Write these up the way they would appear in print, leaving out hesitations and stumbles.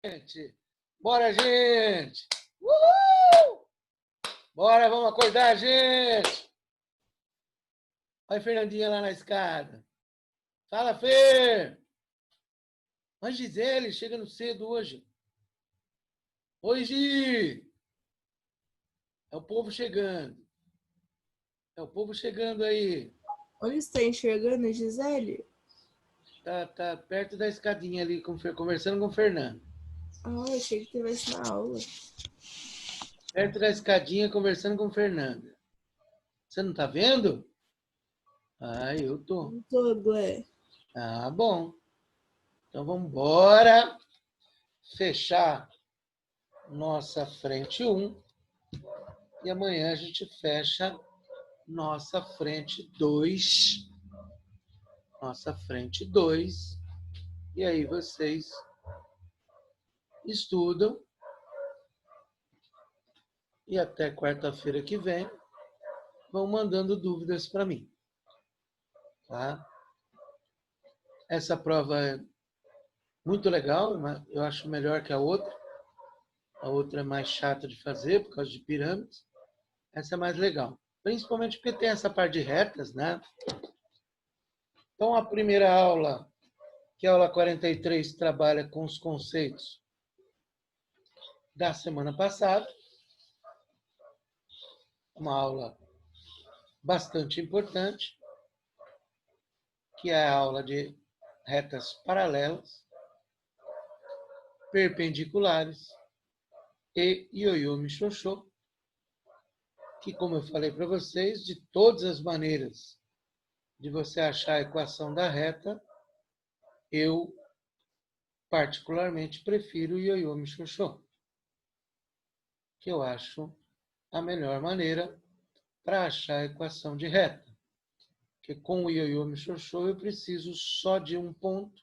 Gente. Bora, gente! Uhul! Bora, vamos acordar, gente! Olha a Fernandinha lá na escada. Fala, Fer! Oi, Gisele, chegando cedo hoje. Oi, Gi! É o povo chegando. É o povo chegando aí. Onde está enxergando a Gisele? Tá perto da escadinha ali, conversando com o Fernando. Ah, achei que tivesse na aula. Perto da escadinha, conversando com o Fernando. Você não tá vendo? Ah, eu tô. Não todo, é. Ah, bom. Então vamos embora fechar nossa frente 1 e amanhã a gente fecha nossa frente 2. Nossa frente 2. E aí vocês estudam e até quarta-feira que vem vão mandando dúvidas para mim. Tá? Essa prova é muito legal, eu acho melhor que a outra. A outra é mais chata de fazer por causa de pirâmides. Essa é mais legal. Principalmente porque tem essa parte de retas, né? Então a primeira aula, que é a aula 43, trabalha com os conceitos da semana passada. Uma aula bastante importante, que é a aula de retas paralelas, perpendiculares e ioiô michôchô, que, como eu falei para vocês, de todas as maneiras de você achar a equação da reta, eu particularmente prefiro o ioiô michôchô, que eu acho a melhor maneira para achar a equação de reta. Porque com o ioiô michôchô eu preciso só de um ponto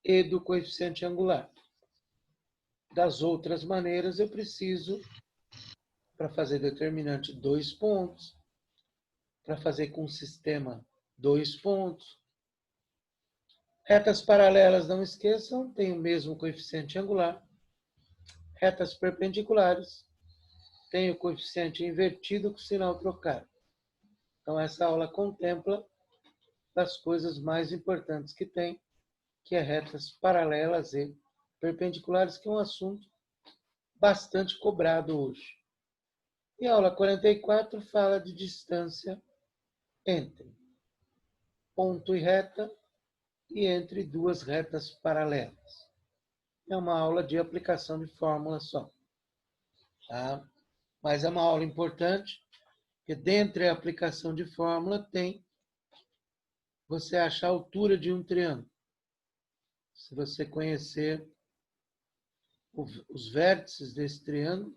e do coeficiente angular. Das outras maneiras, eu preciso, para fazer determinante, 2 pontos. Para fazer com o sistema, 2 pontos. Retas paralelas, não esqueçam, têm o mesmo coeficiente angular. Retas perpendiculares têm o coeficiente invertido com o sinal trocado. Então, essa aula contempla das coisas mais importantes que tem, que é retas paralelas e perpendiculares, que é um assunto bastante cobrado hoje. E a aula 44 fala de distância entre ponto e reta e entre duas retas paralelas. É uma aula de aplicação de fórmula só. Tá? Mas é uma aula importante, porque dentre a aplicação de fórmula tem você achar a altura de um triângulo. Se você conhecer os vértices desse triângulo,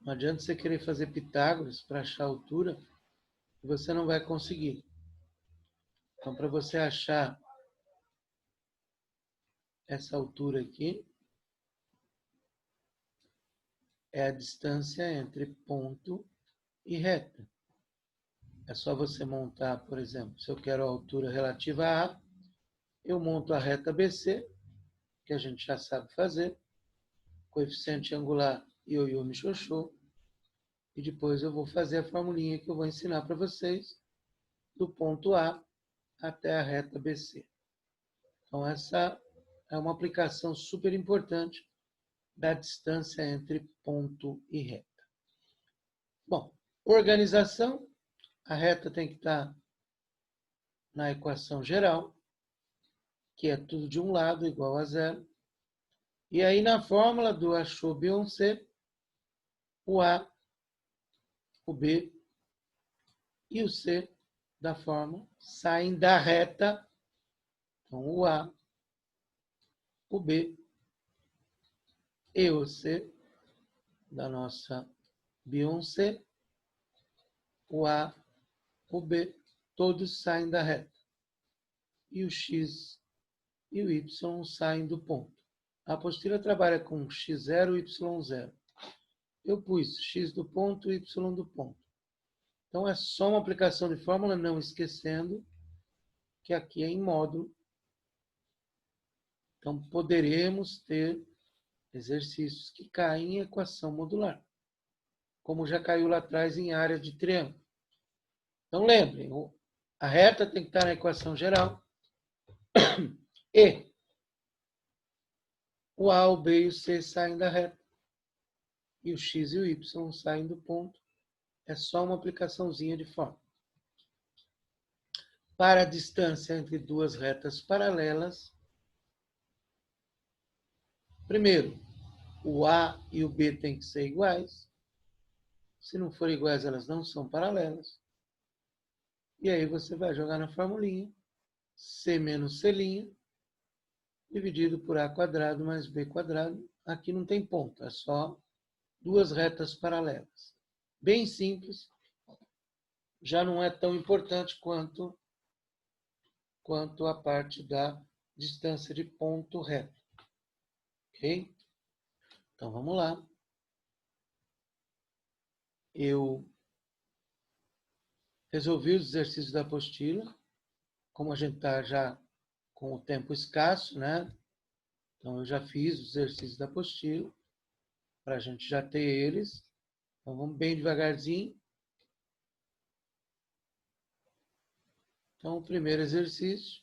não adianta você querer fazer Pitágoras para achar a altura, você não vai conseguir. Então, para você achar essa altura aqui, é a distância entre ponto e reta. É só você montar, por exemplo, se eu quero a altura relativa a A, eu monto a reta BC, que a gente já sabe fazer, coeficiente angular ioiô michôchô, e depois eu vou fazer a formulinha que eu vou ensinar para vocês, do ponto A até a reta BC. Então, essa é uma aplicação super importante da distância entre ponto e reta. Bom, organização, a reta tem que estar na equação geral, que é tudo de um lado igual a zero. E aí, na fórmula do achou Beyoncé, o A, o B e o C da fórmula saem da reta. Então, o A, o B e o C da nossa Beyoncé, o A, o B, todos saem da reta. E o X e o Y saem do ponto. A apostila trabalha com x0 e y0. Eu pus x do ponto e y do ponto. Então, é só uma aplicação de fórmula, não esquecendo que aqui é em módulo. Então, poderemos ter exercícios que caem em equação modular, como já caiu lá atrás em área de triângulo. Então, lembrem, a reta tem que estar na equação geral e o A, o B e o C saem da reta. E o X e o Y saem do ponto. É só uma aplicaçãozinha de fórmula. Para a distância entre duas retas paralelas, primeiro, o A e o B têm que ser iguais. Se não forem iguais, elas não são paralelas. E aí você vai jogar na formulinha C menos C' dividido por A quadrado mais B quadrado. Aqui não tem ponto, é só duas retas paralelas. Bem simples, já não é tão importante quanto a parte da distância de ponto reto. Ok? Então vamos lá. Eu resolvi os exercícios da apostila. Como a gente está já com o tempo escasso, né? Então eu já fiz os exercícios da apostila, para a gente já ter eles. Então vamos bem devagarzinho. Então o primeiro exercício,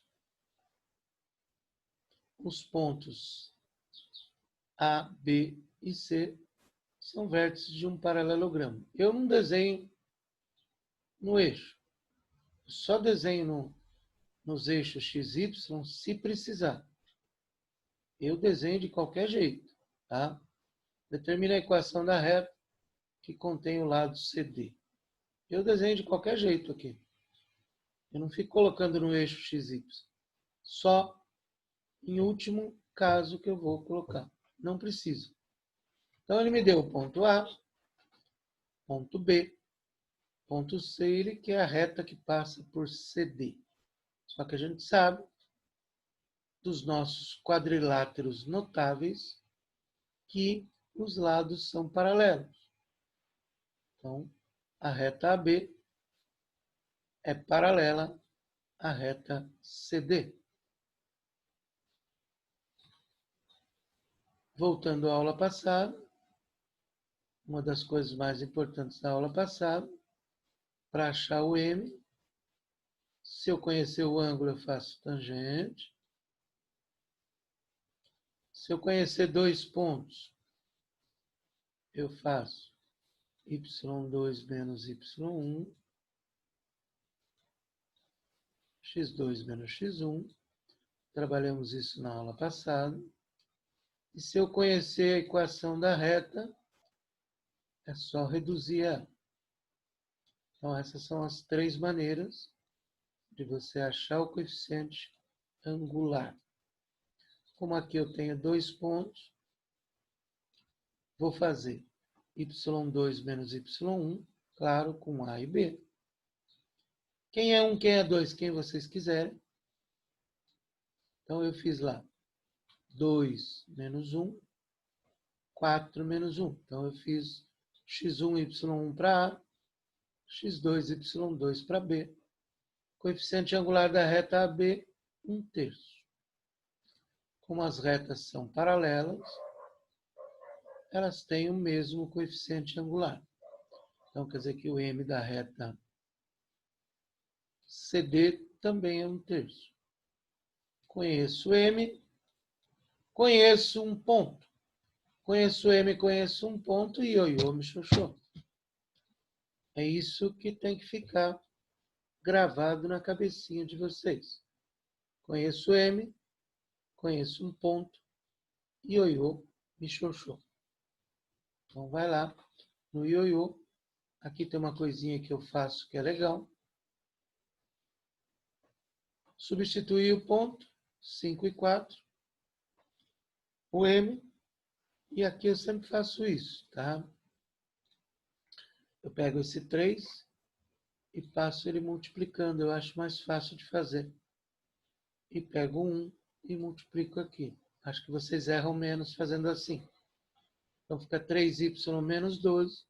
os pontos A, B e C são vértices de um paralelogramo. Eu não desenho no eixo, só desenho nos eixos x, y se precisar. Eu desenho de qualquer jeito, tá? Determina a equação da reta que contém o lado CD. Eu desenho de qualquer jeito aqui. Eu não fico colocando no eixo XY. Só em último caso que eu vou colocar. Não preciso. Então, ele me deu o ponto A, ponto B, ponto C, ele que é a reta que passa por CD. Só que a gente sabe dos nossos quadriláteros notáveis que os lados são paralelos. Então, a reta AB é paralela à reta CD. Voltando à aula passada, uma das coisas mais importantes da aula passada, para achar o M, se eu conhecer o ângulo, eu faço tangente. Se eu conhecer dois pontos, eu faço y2 menos y1, x2 menos x1. Trabalhamos isso na aula passada. E se eu conhecer a equação da reta, é só reduzir ela. Então, essas são as três maneiras de você achar o coeficiente angular. Como aqui eu tenho dois pontos, vou fazer y2 menos y1, claro, com A e B. Quem é 1, quem é 2, quem vocês quiserem. Então, eu fiz lá 2 menos 1, 4 menos 1. Então, eu fiz x1, y1 para A, x2, y2 para B. Coeficiente angular da reta AB, 1/3. Como as retas são paralelas, elas têm o mesmo coeficiente angular. Então, quer dizer que o M da reta CD também é 1/3. Conheço M, conheço um ponto. Conheço M, conheço um ponto e ioiô, me xoxô. É isso que tem que ficar gravado na cabecinha de vocês. Conheço M, conheço um ponto, ioiô, me xoxô. Então, vai lá no ioiô. Aqui tem uma coisinha que eu faço que é legal. Substituir o ponto, 5 e 4. O M. E aqui eu sempre faço isso, tá? Eu pego esse 3 e passo ele multiplicando. Eu acho mais fácil de fazer. E pego 1 e multiplico aqui. Acho que vocês erram menos fazendo assim. Então, fica 3y menos 12,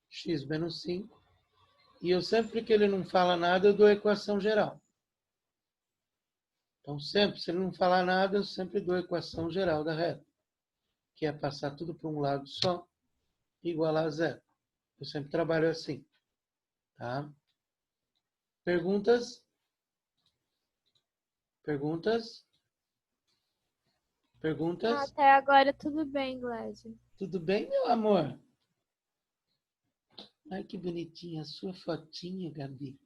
x menos 5. E eu sempre que ele não fala nada, eu dou a equação geral. Então, sempre, se ele não falar nada, eu sempre dou a equação geral da reta, que é passar tudo para um lado só, igualar a zero. Eu sempre trabalho assim. Tá? Perguntas? Perguntas? Perguntas? Até agora tudo bem, Gladys. Tudo bem, meu amor? Ai, que bonitinha a sua fotinha, Gabi.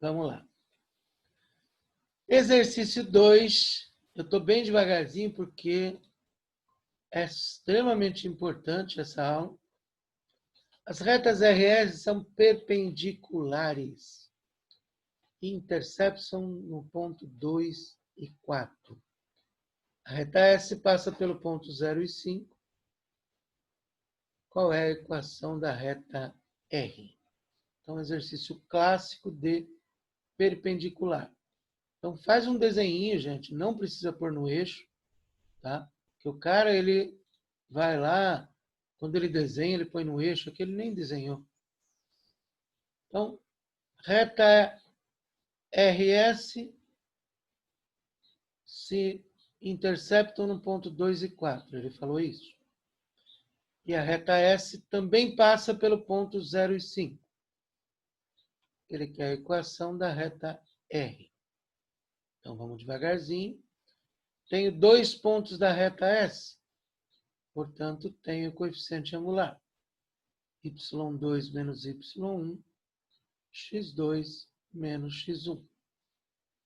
Vamos lá. Exercício 2. Eu estou bem devagarzinho porque é extremamente importante essa aula. As retas RS são perpendiculares. Interceptam no ponto 2 e 4. A reta S passa pelo ponto 0 e 5. Qual é a equação da reta R? Então, exercício clássico de perpendicular. Então, faz um desenhinho, gente. Não precisa pôr no eixo, tá? Que o cara, ele vai lá, quando ele desenha, ele põe no eixo, aqui ele nem desenhou. Então, reta RS se interceptam no ponto 2 e 4. Ele falou isso. E a reta S também passa pelo ponto 0 e 5. Ele quer a equação da reta R. Então, vamos devagarzinho. Tenho 2 pontos da reta S. Portanto, tenho o coeficiente angular. y2 menos y1, x2 menos x1.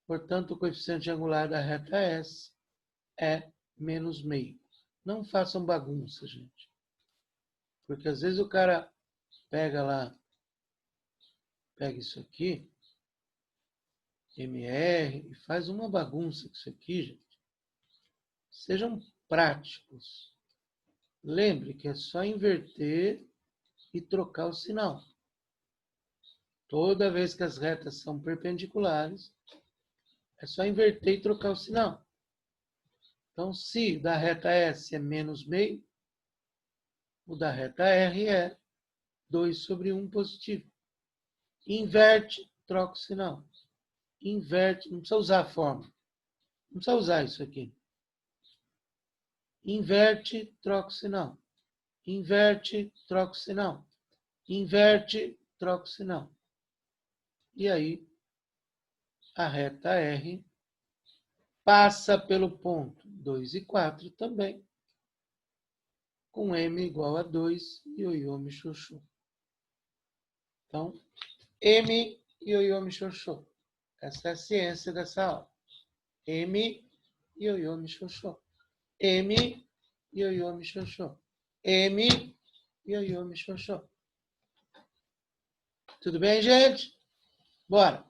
Portanto, o coeficiente angular da reta S é menos meio. Não façam bagunça, gente. Porque às vezes o cara pega lá, pega isso aqui, MR, e faz uma bagunça com isso aqui, gente. Sejam práticos. Lembre que é só inverter e trocar o sinal. Toda vez que as retas são perpendiculares, é só inverter e trocar o sinal. Então, se da reta S é menos meio, o da reta R é 2 sobre 1 positivo. Inverte, troca o sinal. Inverte, não precisa usar a fórmula. Não precisa usar isso aqui. Inverte, troca o sinal. Inverte, troca o sinal. Inverte, troca o sinal. E aí, a reta R passa pelo ponto 2 e 4 também, com M igual a 2 e ioiô michôchô. Então, M ioiô michôchô. Essa é a ciência dessa aula. M ioiô michôchô. M ioiô michôchô. M ioiô michôchô. Tudo bem, gente? Bora!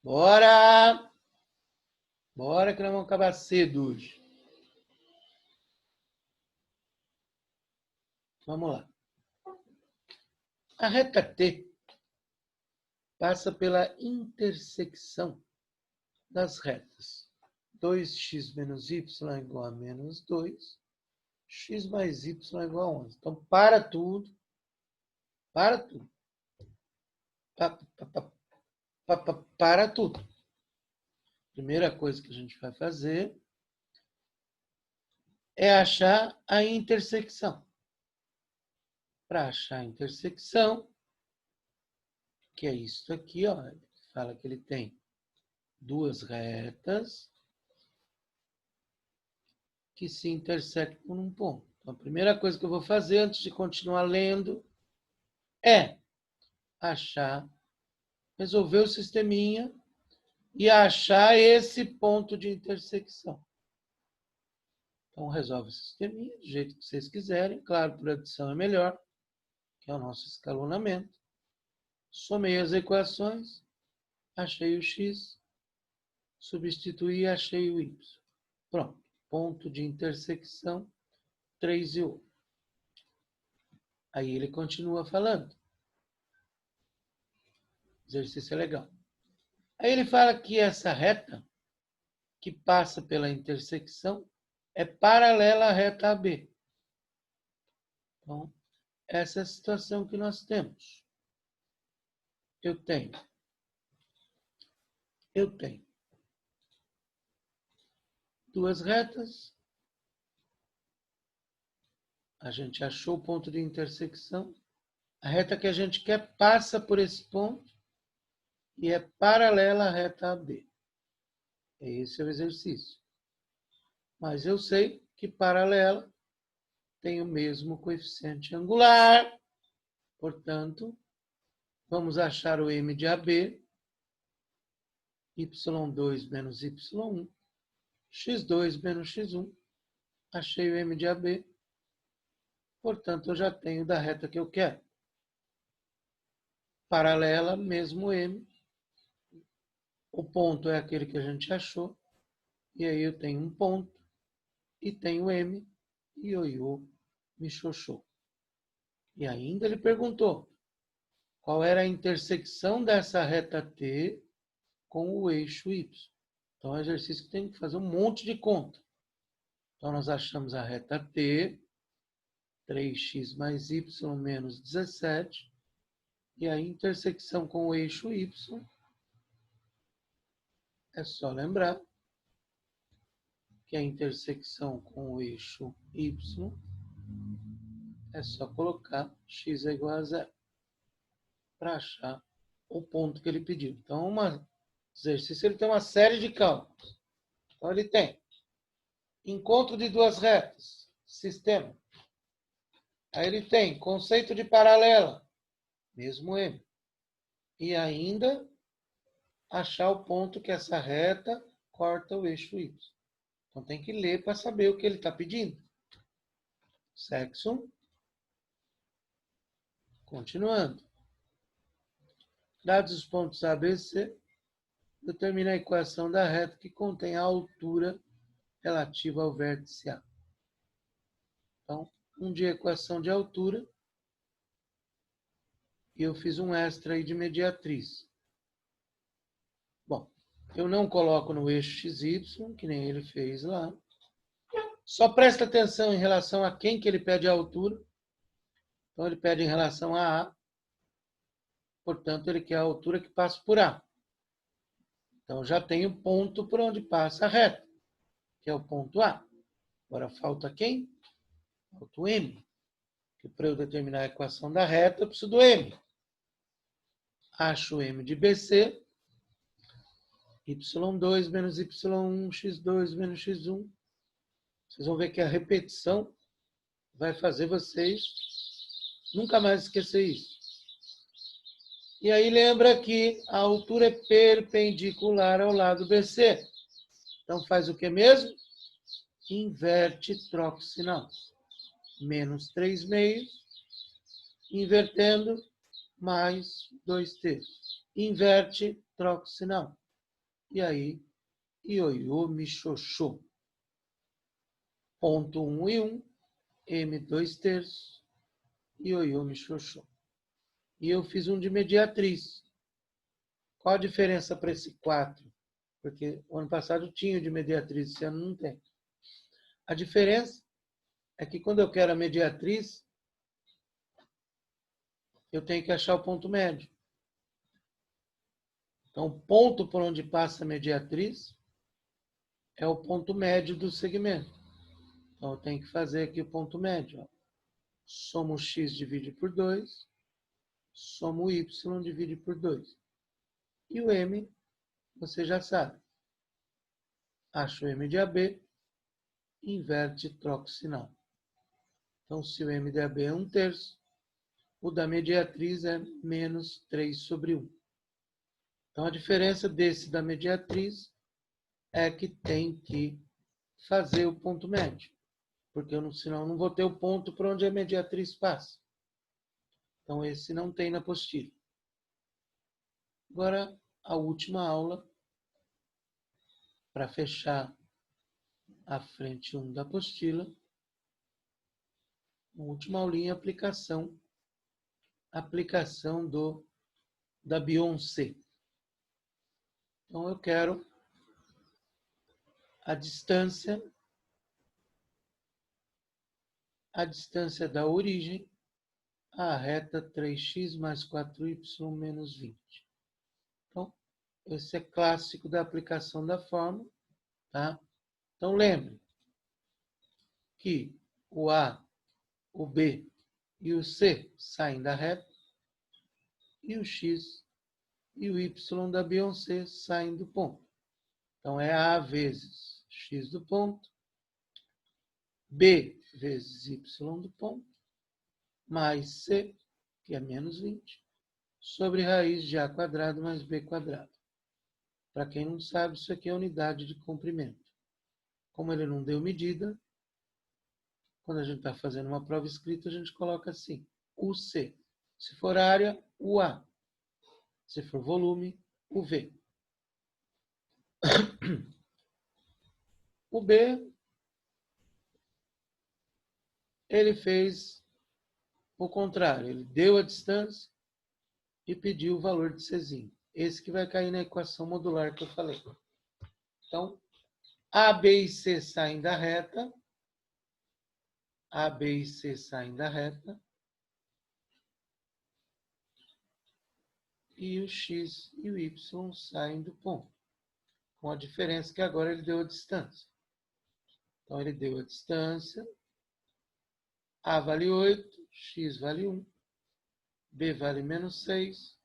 Bora! Bora que nós vamos acabar cedo hoje. Vamos lá. A reta T passa pela intersecção das retas 2x menos y igual a menos 2, x mais y igual a 11. Então, para tudo. Para tudo. Para tudo. Primeira coisa que a gente vai fazer é achar a intersecção. Para achar a intersecção, que é isso aqui, ó, ele fala que ele tem duas retas que se intersectam num ponto. Então, a primeira coisa que eu vou fazer antes de continuar lendo é resolver o sisteminha e achar esse ponto de intersecção. Então, resolve o sisteminha do jeito que vocês quiserem. Claro, por adição é melhor, que é o nosso escalonamento. Somei as equações, achei o x, substituí, achei o y. Pronto. Ponto de intersecção 3 e 8. Aí ele continua falando. O exercício é legal. Aí ele fala que essa reta que passa pela intersecção é paralela à reta AB. Então, essa é a situação que nós temos. eu tenho duas retas. A gente achou o ponto de intersecção. A reta que a gente quer passa por esse ponto e é paralela à reta AB. Esse é o exercício. Mas eu sei que paralela tem o mesmo coeficiente angular. Portanto, vamos achar o M de AB. Y2 menos Y1. X2 menos X1. Achei o M de AB. Portanto, eu já tenho da reta que eu quero. Paralela, mesmo M. O ponto é aquele que a gente achou. E aí eu tenho um ponto. E tenho M. Ioiô, michoxô. E ainda ele perguntou qual era a intersecção dessa reta T com o eixo Y. Então, é um exercício que tem que fazer um monte de conta. Então, nós achamos a reta T, 3x mais y menos 17. E a intersecção com o eixo Y, é só lembrar que a intersecção com o eixo Y é só colocar x é igual a 0 para achar o ponto que ele pediu. Então, o exercício ele tem uma série de cálculos. Então, ele tem encontro de duas retas, sistema. Aí ele tem conceito de paralela, mesmo M. E ainda achar o ponto que essa reta corta o eixo Y. Então tem que ler para saber o que ele está pedindo. Sexo. Continuando. Dados os pontos A, B, C, determina a equação da reta que contém a altura relativa ao vértice A. Então, de equação de altura. E eu fiz um extra aí de mediatriz. Bom, eu não coloco no eixo XY, que nem ele fez lá. Só presta atenção em relação a quem que ele pede a altura. Então, ele pede em relação a A. Portanto, ele quer a altura que passa por A. Então, já tem o ponto por onde passa a reta, que é o ponto A. Agora, falta quem? Falta o M. Que para eu determinar a equação da reta, eu preciso do M. Acho o M de BC. Y2 menos Y1, X2 menos X1. Vocês vão ver que a repetição vai fazer vocês nunca mais esquecer isso. E aí lembra que a altura é perpendicular ao lado BC. Então faz o que mesmo? Inverte, troca o sinal. Menos 3 meios, invertendo, mais 2 terços. Inverte, troca o sinal. E aí, ioiô, michoxô. Ponto 1 e 1, M 2 terços, ioiô, michoxô. E eu fiz um de mediatriz. Qual a diferença para esse 4? Porque o ano passado tinha o de mediatriz, esse ano não tem. A diferença é que quando eu quero a mediatriz, eu tenho que achar o ponto médio. Então, o ponto por onde passa a mediatriz é o ponto médio do segmento. Então, eu tenho que fazer aqui o ponto médio. Soma o x divide por 2, soma o y divide por 2. E o m, você já sabe. Acho o m de AB, inverte e troca o sinal. Então, se o m de AB é 1 terço, o da mediatriz é menos 3 sobre 1. Então, a diferença desse da mediatriz é que tem que fazer o ponto médio. Porque senão eu não vou ter o ponto por onde a mediatriz passa. Então, esse não tem na apostila. Agora, a última aula, para fechar a frente 1 da apostila. A última aulinha, aplicação da Beyoncé. Então, eu quero a distância da origem a reta 3x mais 4y menos 20. Então, esse é clássico da aplicação da fórmula, tá? Então, lembre que o A, o B e o C saem da reta e o X e o Y da B ou C saem do ponto. Então, é A vezes X do ponto, B vezes Y do ponto, mais C, que é menos 20, sobre raiz de A quadrado mais B quadrado. Para quem não sabe, isso aqui é unidade de comprimento. Como ele não deu medida, quando a gente está fazendo uma prova escrita, a gente coloca assim, UC. Se for área, UA. Se for volume, UV. O B, ele fez o contrário. Ele deu a distância e pediu o valor de Czinho. Esse que vai cair na equação modular que eu falei. Então, A, B e C saem da reta. A, B e C saem da reta. E o X e o Y saem do ponto. Com a diferença que agora ele deu a distância. Então, ele deu a distância. A vale 8, X vale 1, B vale menos 6,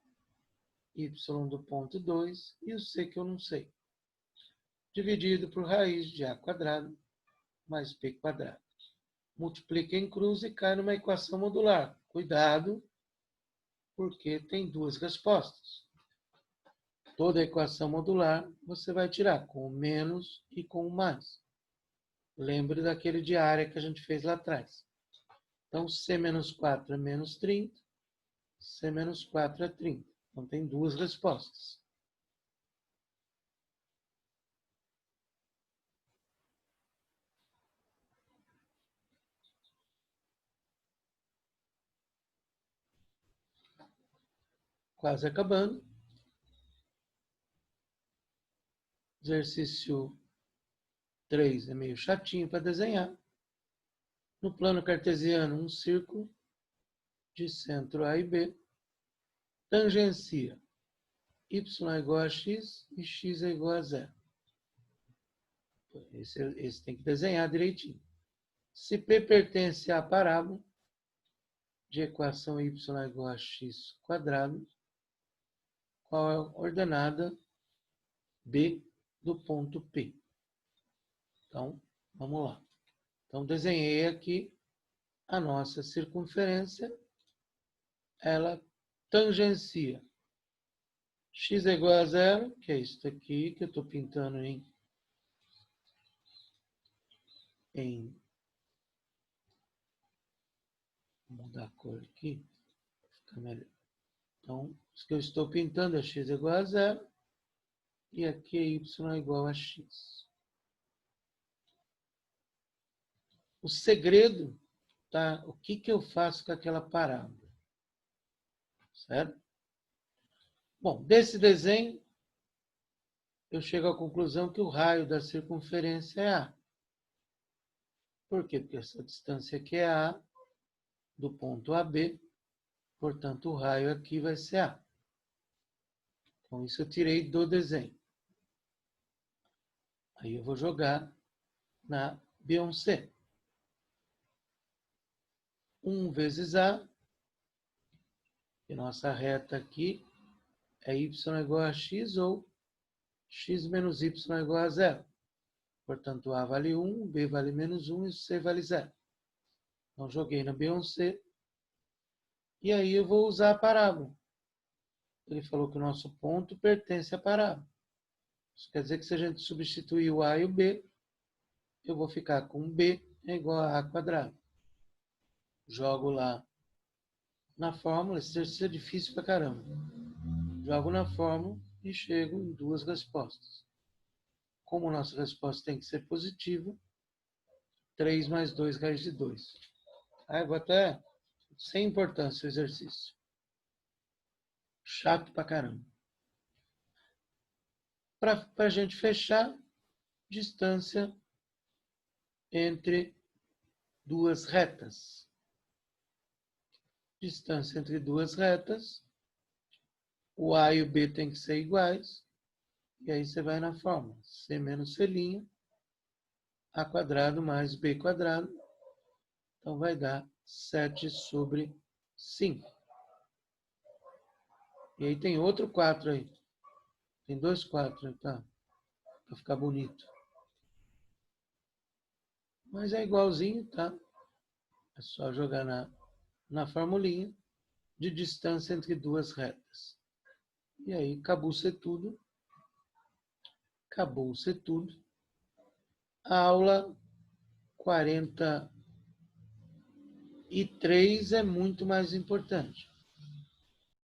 Y do ponto 2 e o C que eu não sei. Dividido por raiz de A quadrado mais B quadrado. Multiplica em cruz e cai numa equação modular. Cuidado, porque tem duas respostas. Toda equação modular você vai tirar com o menos e com o mais. Lembre daquele de área que a gente fez lá atrás. Então, C menos 4 é menos 30, C menos 4 é 30. Então, tem duas respostas. Quase acabando. Exercício 3 é meio chatinho para desenhar. No plano cartesiano, um círculo de centro A e B tangencia y é igual a x e x é igual a zero. Esse tem que desenhar direitinho. Se P pertence à parábola de equação y é igual a x quadrado, qual é a ordenada B do ponto P? Então, vamos lá. Então, desenhei aqui a nossa circunferência. Ela tangencia x é igual a zero, que é isso aqui que eu estou pintando vou mudar a cor aqui, fica melhor. Então, isso que eu estou pintando é x é igual a zero, e aqui é y é igual a x. O segredo, tá? O que eu faço com aquela parábola? Certo? Bom, desse desenho, eu chego à conclusão que o raio da circunferência é A. Por quê? Porque essa distância aqui é A, do ponto AB, portanto, o raio aqui vai ser A. Então, isso eu tirei do desenho. Aí eu vou jogar na B1C. 1 vezes A, e nossa reta aqui é y igual a x ou x menos y igual a zero. Portanto, A vale 1, B vale menos 1 e C vale zero. Então, joguei na B1C. E aí eu vou usar a parábola. Ele falou que o nosso ponto pertence à parábola. Isso quer dizer que se a gente substituir o A e o B, eu vou ficar com B é igual a A quadrado. Jogo lá na fórmula. Esse exercício é difícil pra caramba. Jogo na fórmula e chego em duas respostas. Como a nossa resposta tem que ser positiva, 3 mais 2 raiz de 2. Aí eu vou até sem importância o exercício. Chato pra caramba. Para a gente fechar, distância entre duas retas. distância entre duas retas, o A e o B tem que ser iguais, e aí você vai na fórmula, C menos C', A quadrado mais B quadrado, então vai dar 7/5. E aí tem outro 4 aí. Tem 2 4, tá? Para ficar bonito. Mas é igualzinho, tá? É só jogar na formulinha de distância entre duas retas. E aí, acabou-se tudo. Acabou-se tudo. Aula 43 é muito mais importante.